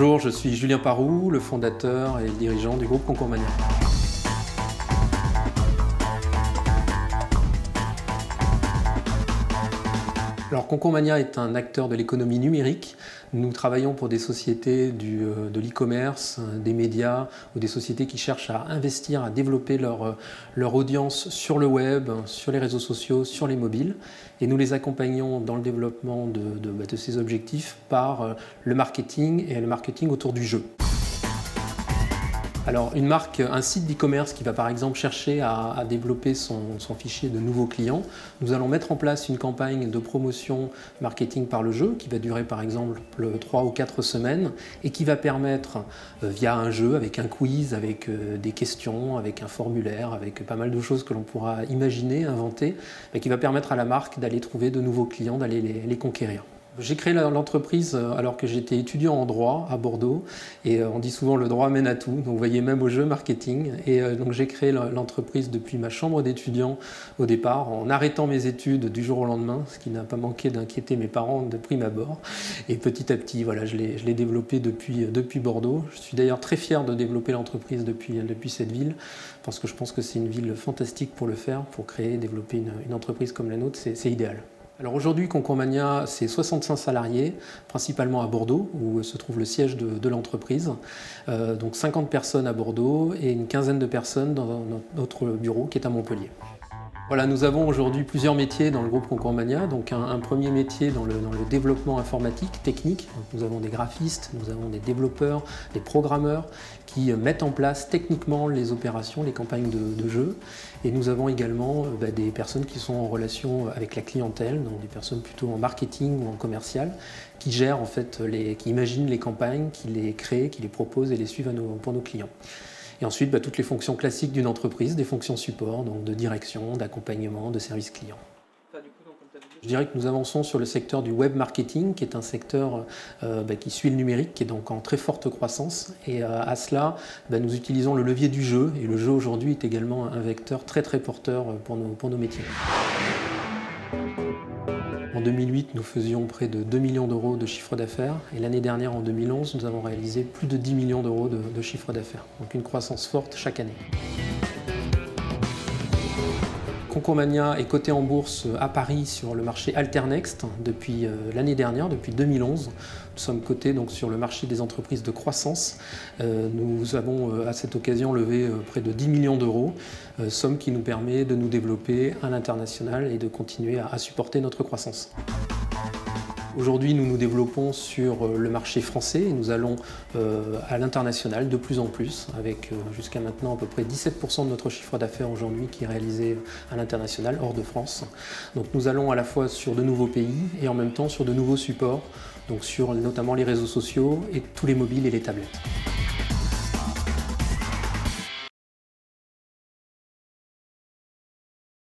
Bonjour, je suis Julien Parroux, le fondateur et le dirigeant du groupe Concours Mania. Alors Concours Mania est un acteur de l'économie numérique. Nous travaillons pour des sociétés de l'e-commerce, des médias ou des sociétés qui cherchent à investir, à développer leur audience sur le web, sur les réseaux sociaux, sur les mobiles. Et nous les accompagnons dans le développement de ces objectifs par le marketing et le marketing autour du jeu. Alors une marque, un site d'e-commerce qui va par exemple chercher à développer son fichier de nouveaux clients, nous allons mettre en place une campagne de promotion marketing par le jeu qui va durer par exemple 3 ou 4 semaines et qui va permettre via un jeu, avec un quiz, avec des questions, avec un formulaire, avec pas mal de choses que l'on pourra imaginer, inventer, qui va permettre à la marque d'aller trouver de nouveaux clients, d'aller les conquérir. J'ai créé l'entreprise alors que j'étais étudiant en droit à Bordeaux et on dit souvent le droit mène à tout, donc vous voyez même au jeu marketing et donc j'ai créé l'entreprise depuis ma chambre d'étudiant au départ en arrêtant mes études du jour au lendemain, ce qui n'a pas manqué d'inquiéter mes parents de prime abord et petit à petit voilà, je l'ai développé depuis Bordeaux. Je suis d'ailleurs très fier de développer l'entreprise depuis cette ville parce que je pense que c'est une ville fantastique pour le faire, pour créer et développer une entreprise comme la nôtre, c'est idéal. Alors aujourd'hui, Concours Mania, c'est 65 salariés, principalement à Bordeaux, où se trouve le siège de l'entreprise. Donc 50 personnes à Bordeaux et une quinzaine de personnes dans notre bureau qui est à Montpellier. Voilà, nous avons aujourd'hui plusieurs métiers dans le groupe Concours Mania. Donc un premier métier dans le développement informatique, technique. Donc nous avons des graphistes, nous avons des développeurs, des programmeurs qui mettent en place techniquement les opérations, les campagnes de jeu. Et nous avons également des personnes qui sont en relation avec la clientèle, donc des personnes plutôt en marketing ou en commercial, qui gèrent en fait, qui imaginent les campagnes, qui les créent, qui les proposent et les suivent pour nos clients. Et ensuite, toutes les fonctions classiques d'une entreprise, des fonctions support, donc de direction, d'accompagnement, de service client. Je dirais que nous avançons sur le secteur du web marketing, qui est un secteur qui suit le numérique, qui est donc en très forte croissance. Et à cela, nous utilisons le levier du jeu. Et le jeu aujourd'hui est également un vecteur très porteur pour nos métiers. En 2008, nous faisions près de 2 millions d'euros de chiffre d'affaires et l'année dernière, en 2011, nous avons réalisé plus de 10 millions d'euros de chiffre d'affaires. Donc une croissance forte chaque année. Concours Mania est coté en bourse à Paris sur le marché Alternext depuis l'année dernière, depuis 2011. Nous sommes cotés donc sur le marché des entreprises de croissance. Nous avons à cette occasion levé près de 10 millions d'euros, somme qui nous permet de nous développer à l'international et de continuer à supporter notre croissance. Aujourd'hui, nous nous développons sur le marché français et nous allons à l'international de plus en plus, avec jusqu'à maintenant à peu près 17% de notre chiffre d'affaires aujourd'hui qui est réalisé à l'international, hors de France. Donc nous allons à la fois sur de nouveaux pays et en même temps sur de nouveaux supports, donc sur notamment les réseaux sociaux et tous les mobiles et les tablettes.